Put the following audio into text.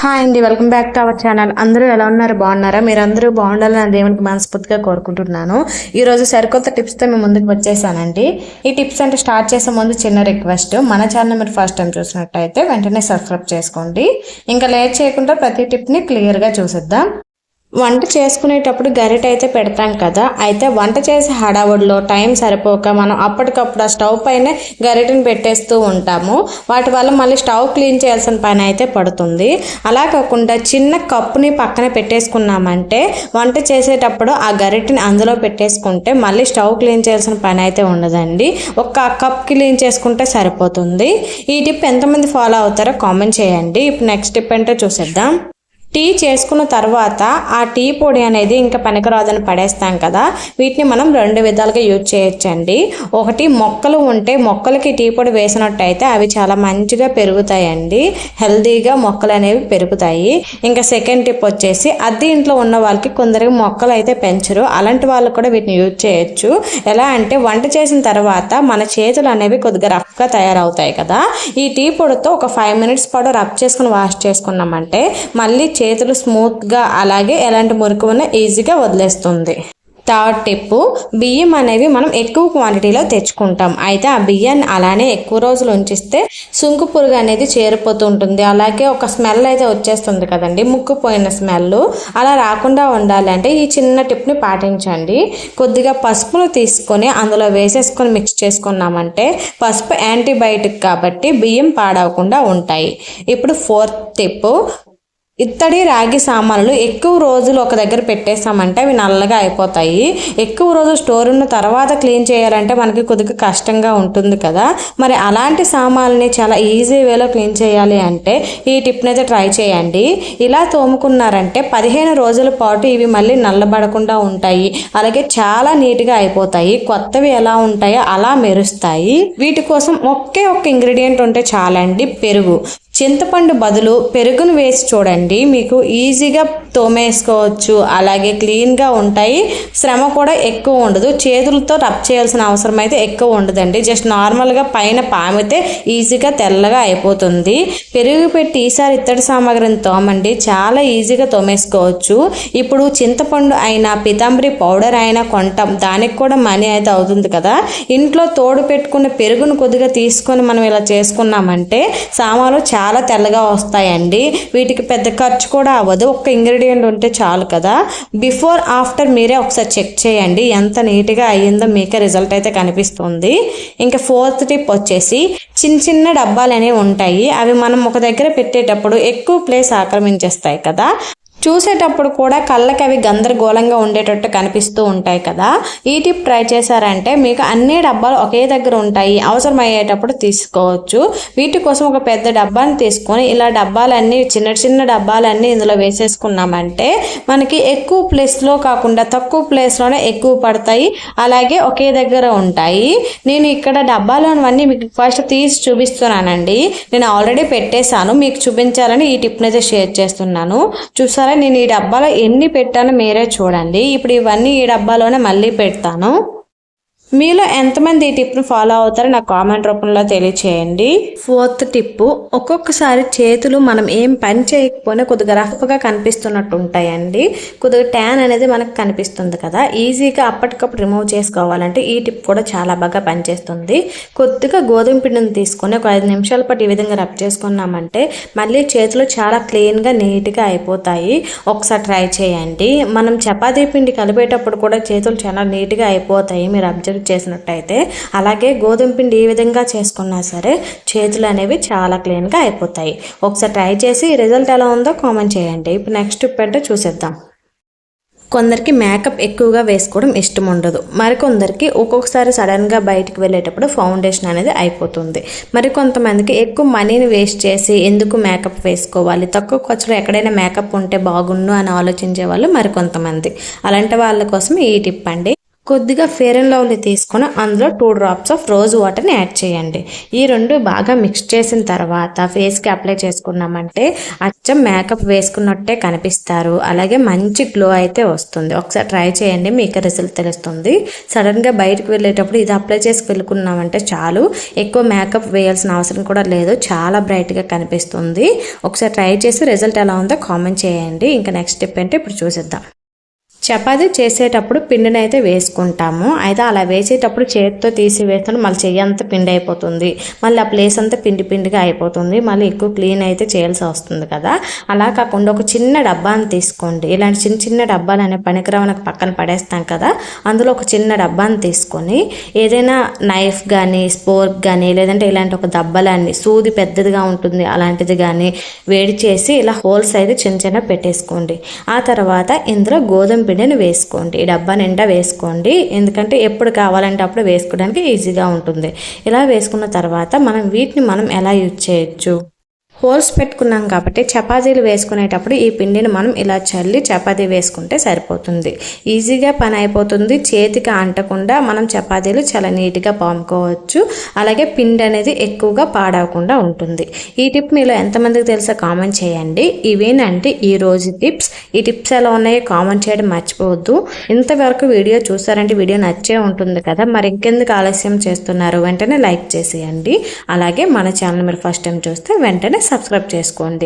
Hi అండి, welcome back to our channel. అందరూ ఎలా ఉన్నారు? బాగున్నారా? మీరందరూ బాగుండాలని దేవునికి మనస్ఫూర్తిగా కోరుకుంటున్నాను. ఈరోజు సరికొత్త టిప్స్తో మేము ముందుకు వచ్చేసానండి. ఈ టిప్స్ అంటే స్టార్ట్ చేసే ముందు చిన్న రిక్వెస్ట్, మన ఛానల్ మీరు ఫస్ట్ టైం చూసినట్టయితే వెంటనే సబ్స్క్రైబ్ చేసుకోండి. ఇంకా లేట్ చేయకుండా ప్రతి టిప్ని క్లియర్గా చూసేద్దాం. వంట చేసుకునేటప్పుడు గరిట అయితే పెడతాం కదా, అయితే వంట చేసే హడావుడిలో టైం సరిపోక మనం అప్పటికప్పుడు ఆ స్టవ్ పైన గరిటను పెట్టేస్తూ ఉంటాము. వాటి వల్ల మళ్ళీ స్టవ్ క్లీన్ చేయాల్సిన పని అయితే పడుతుంది. అలా కాకుండా చిన్న కప్పుని పక్కన పెట్టేసుకున్నామంటే వంట చేసేటప్పుడు ఆ గరిటని అందులో పెట్టేసుకుంటే మళ్ళీ స్టవ్ క్లీన్ చేయాల్సిన పని అయితే ఉండదండి. ఒక కప్ క్లీన్ చేసుకుంటే సరిపోతుంది. ఈ టిప్ ఎంతమంది ఫాలో అవుతారో కామెంట్ చేయండి. ఇప్పుడు నెక్స్ట్ టిప్ అంటే చూసేద్దాం. టీ చేసుకున్న తర్వాత ఆ టీ పొడి అనేది ఇంకా పనికిరాదని పడేస్తాం కదా, వీటిని మనం రెండు విధాలుగా యూజ్ చేయొచ్చండి. ఒకటి, మొక్కలు ఉంటే మొక్కలకి టీ పొడి వేసినట్టయితే అవి చాలా మంచిగా పెరుగుతాయండి, హెల్తీగా మొక్కలు అనేవి పెరుగుతాయి. ఇంకా సెకండ్ టిప్ వచ్చేసి, అద్దె ఇంట్లో ఉన్న వాళ్ళకి కొందరికి మొక్కలు అయితే పెంచరు, అలాంటి వాళ్ళు కూడా వీటిని యూజ్ చేయొచ్చు. ఎలా అంటే వంట చేసిన తర్వాత మన చేతులు అనేవి కొద్దిగా రఫ్గా తయారవుతాయి కదా, ఈ టీ పొడితో ఒక 5 minutes పాటు రబ్ చేసుకుని వాష్ చేసుకున్నామంటే మళ్ళీ చేతులు స్మూత్గా, అలాగే ఎలాంటి మురికి ఉన్నా ఈజీగా వదిలేస్తుంది. థర్డ్ టిప్, బియ్యం అనేవి మనం ఎక్కువ క్వాంటిటీలో తెచ్చుకుంటాం. అయితే ఆ బియ్యాన్ని అలానే ఎక్కువ రోజులు ఉంచిస్తే సుంకు పురుగు అనేది చేరిపోతూ ఉంటుంది. అలాగే ఒక స్మెల్ అయితే వచ్చేస్తుంది కదండి, ముక్కుపోయిన స్మెల్. అలా రాకుండా ఉండాలంటే ఈ చిన్న టిప్ని పాటించండి. కొద్దిగా పసుపును తీసుకొని అందులో వేసేసుకొని మిక్స్ చేసుకున్నామంటే, పసుపు యాంటీబయాటిక్ కాబట్టి బియ్యం పాడవకుండా ఉంటాయి. ఇప్పుడు ఫోర్త్ టిప్, ఇత్తడి రాగి సామాన్లు ఎక్కువ రోజులు ఒక దగ్గర పెట్టేసామంటే అవి నల్లగా అయిపోతాయి. ఎక్కువ రోజు స్టోర్ ఉన్న తర్వాత క్లీన్ చేయాలంటే మనకి కొద్దిగా కష్టంగా ఉంటుంది కదా, మరి అలాంటి సామాన్లని చాలా ఈజీ వేలో క్లీన్ చేయాలి అంటే ఈ టిప్ని అయితే ట్రై చేయండి. ఇలా తోముకున్నారంటే 15 రోజుల పాటు ఇవి మళ్ళీ నల్లబడకుండా ఉంటాయి, అలాగే చాలా నీట్గా అయిపోతాయి. కొత్తవి ఎలా ఉంటాయో అలా మెరుస్తాయి. వీటి కోసం ఒకే ఒక్క ఇంగ్రీడియంట్ ఉంటే చాలండి, పెరుగు. చింతపండు బదులు పెరుగును వేసి చూడండి, మీకు ఈజీగా తోమేసుకోవచ్చు, అలాగే క్లీన్గా ఉంటాయి. శ్రమ కూడా ఎక్కువ ఉండదు, చేతులతో రబ్ చేయాల్సిన అవసరం అయితే ఎక్కువ ఉండదండి. జస్ట్ నార్మల్గా పైన పామితే ఈజీగా తెల్లగా అయిపోతుంది. పెరుగు పెట్టి ఈసారి ఇత్తడి సామాగ్రిని తోమండి, చాలా ఈజీగా తోమేసుకోవచ్చు. ఇప్పుడు చింతపండు అయినా పితాంబరి పౌడర్ అయినా కొంటాం, దానికి కూడా మనీ అయితే అవుతుంది కదా. ఇంట్లో తోడు పెట్టుకున్న పెరుగును కొద్దిగా తీసుకొని మనం ఇలా చేసుకున్నామంటే సామాన్లు చాలా తెల్లగా వస్తాయండి. వీటికి పెద్ద ఖర్చు కూడా అవ్వదు, ఒక్క ఇంగ్రీడియంట్ ఉంటే చాలు కదా. బిఫోర్ ఆఫ్టర్ మీరే ఒకసారి చెక్ చేయండి, ఎంత నీట్గా అయ్యిందో మీకే రిజల్ట్ అయితే కనిపిస్తుంది. ఇంకా ఫోర్త్ టిప్ వచ్చేసి, చిన్న చిన్న డబ్బాలు అనేవి ఉంటాయి, అవి మనం ఒక దగ్గర పెట్టేటప్పుడు ఎక్కువ ప్లేస్ ఆక్రమించేస్తాయి కదా, చూసేటప్పుడు కూడా కళ్ళకి అవి గందరగోళంగా ఉండేటట్టు కనిపిస్తూ ఉంటాయి కదా. ఈ టిప్ ట్రై చేశారంటే మీకు అన్ని డబ్బాలు ఒకే దగ్గర ఉంటాయి, అవసరమయ్యేటప్పుడు తీసుకోవచ్చు. వీటి కోసం ఒక పెద్ద డబ్బాని తీసుకొని ఇలా డబ్బాలన్నీ చిన్న చిన్న డబ్బాలన్నీ ఇందులో వేసేసుకున్నామంటే మనకి ఎక్కువ ప్లేస్లో కాకుండా తక్కువ ప్లేస్లోనే ఎక్కువ పడతాయి, అలాగే ఒకే దగ్గర ఉంటాయి. నేను ఇక్కడ డబ్బాలోనివన్నీ మీకు ఫస్ట్ తీసి చూపిస్తున్నానండి. నేను ఆల్రెడీ పెట్టేశాను, మీకు చూపించాలని ఈ టిప్ని అయితే షేర్ చేస్తున్నాను. చూసారా, నేను ఈ డబ్బాలో ఎన్ని పెట్టానో మీరే చూడండి. ఇప్పుడు ఇవన్నీ ఈ డబ్బాలోనే మళ్ళీ పెడతాను. మీలో ఎంతమంది ఈ టిప్ను ఫాలో అవుతారో నాకు కామెంట్ రూపంలో తెలియచేయండి. ఫోర్త్ టిప్, ఒక్కొక్కసారి చేతులు మనం ఏం పని చేయకపోయినా కొద్దిగా రఫ్గా కనిపిస్తున్నట్టు ఉంటాయండి, కొద్దిగా ట్యాన్ అనేది మనకు కనిపిస్తుంది కదా, ఈజీగా అప్పటికప్పుడు రిమూవ్ చేసుకోవాలంటే ఈ టిప్ కూడా చాలా బాగా పనిచేస్తుంది. కొద్దిగా గోధుమ పిండిని తీసుకొని ఒక 5 నిమిషాల పాటు ఈ విధంగా రబ్ చేసుకున్నామంటే మళ్ళీ చేతులు చాలా క్లీన్గా నీట్గా అయిపోతాయి. ఒకసారి ట్రై చేయండి. మనం చపాతీ పిండి కలిపేటప్పుడు కూడా చేతులు చాలా నీట్గా అయిపోతాయి, మీరు అబ్జర్వ్ చేసినట్టయితే. అలాగే గోధుమ పిండి ఈ విధంగా చేసుకున్నా సరే చేతులు అనేవి చాలా క్లీన్గా అయిపోతాయి. ఒకసారి ట్రై చేసి రిజల్ట్ ఎలా ఉందో కామెంట్ చేయండి. ఇప్పుడు నెక్స్ట్ టిప్ అంటే చూసేద్దాం. కొందరికి మేకప్ ఎక్కువగా వేసుకోవడం ఇష్టం ఉండదు, మరికొందరికి ఒక్కొక్కసారి సడన్గా బయటికి వెళ్ళేటప్పుడు ఫౌండేషన్ అనేది అయిపోతుంది. మరి కొంతమందికి ఎక్కువ మనీని వేస్ట్ చేసి ఎందుకు మేకప్ వేసుకోవాలి, తక్కువ ఖర్చులో ఎక్కడైనా మేకప్ ఉంటే బాగుండు అని ఆలోచించే వాళ్ళు మరికొంతమంది. అలాంటి వాళ్ళ కోసం ఈ టిప్ అండి. కొద్దిగా ఫెయిర్ అండ్ లవ్లీ తీసుకొని అందులో 2 డ్రాప్స్ ఆఫ్ రోజ్ వాటర్ని యాడ్ చేయండి. ఈ రెండు బాగా మిక్స్ చేసిన తర్వాత ఫేస్కి అప్లై చేసుకున్నామంటే అచ్చం మేకప్ వేసుకున్నట్టే కనిపిస్తారు. అలాగే మంచి గ్లో అయితే వస్తుంది. ఒకసారి ట్రై చేయండి, మీకు రిజల్ట్ తెలుస్తుంది. సడన్గా బయటకు వెళ్ళేటప్పుడు ఇది అప్లై చేసి వెళ్ళుకున్నామంటే చాలు, ఎక్కువ మేకప్ వేయాల్సిన అవసరం కూడా లేదు, చాలా బ్రైట్గా కనిపిస్తుంది. ఒకసారి ట్రై చేసి రిజల్ట్ ఎలా ఉందో కామెంట్ చేయండి. ఇంకా నెక్స్ట్ స్టెప్ ఏంటో ఇప్పుడు చూసేద్దాం. చపాతీ చేసేటప్పుడు పిండిని అయితే వేసుకుంటాము. అయితే అలా వేసేటప్పుడు చేతితో తీసి వేస్తే మళ్ళీ చెయ్యి అంతా పిండి అయిపోతుంది, మళ్ళీ ఆ ప్లేస్ అంతా పిండి పిండిగా అయిపోతుంది, మళ్ళీ ఎక్కువ క్లీన్ అయితే చేయాల్సి వస్తుంది కదా. అలా కాకుండా ఒక చిన్న డబ్బాని తీసుకోండి. ఇలాంటి చిన్న చిన్న డబ్బాలు అనే పనికిరావనకు పక్కన పడేస్తాం కదా, అందులో ఒక చిన్న డబ్బాని తీసుకొని ఏదైనా నైఫ్ కానీ స్పోర్క్ కానీ లేదంటే ఇలాంటి ఒక దబ్బలాన్ని సూది పెద్దదిగా ఉంటుంది అలాంటిది కానీ వేడి చేసి ఇలా హోల్స్ అయితే చిన్న చిన్న పెట్టేసుకోండి. ఆ తర్వాత ఇందులో గోధుమ పిండిని వేసుకోండి. ఈ డబ్బా నిండా వేసుకోండి, ఎందుకంటే ఎప్పుడు కావాలంటే అప్పుడు వేసుకోవడానికి ఈజీగా ఉంటుంది. ఇలా వేసుకున్న తర్వాత వీటిని మనం ఎలా యూజ్ చేయొచ్చు, హోల్స్ పెట్టుకున్నాం కాబట్టి చపాతీలు వేసుకునేటప్పుడు ఈ పిండిని మనం ఇలా చల్లి చపాతీ వేసుకుంటే సరిపోతుంది. ఈజీగా పని అయిపోతుంది, చేతికి అంటకుండా మనం చపాతీలు చాలా నీట్గా పాముకోవచ్చు. అలాగే పిండి అనేది ఎక్కువగా పాడవకుండా ఉంటుంది. ఈ టిప్ మీలో ఎంతమందికి తెలుసో కామెంట్ చేయండి. ఇవేనంటే ఈరోజు టిప్స్. ఈ టిప్స్ ఎలా ఉన్నాయో కామెంట్ చేయడం మర్చిపోవద్దు. ఇంతవరకు వీడియో చూసారంటే వీడియో నచ్చే ఉంటుంది కదా, మరి ఇంకెందుకు ఆలస్యం చేస్తున్నారు, వెంటనే లైక్ చేసేయండి. అలాగే మన ఛానల్ మీరు ఫస్ట్ టైం చూస్తే వెంటనే సబ్స్క్రైబ్ చేసుకోండి.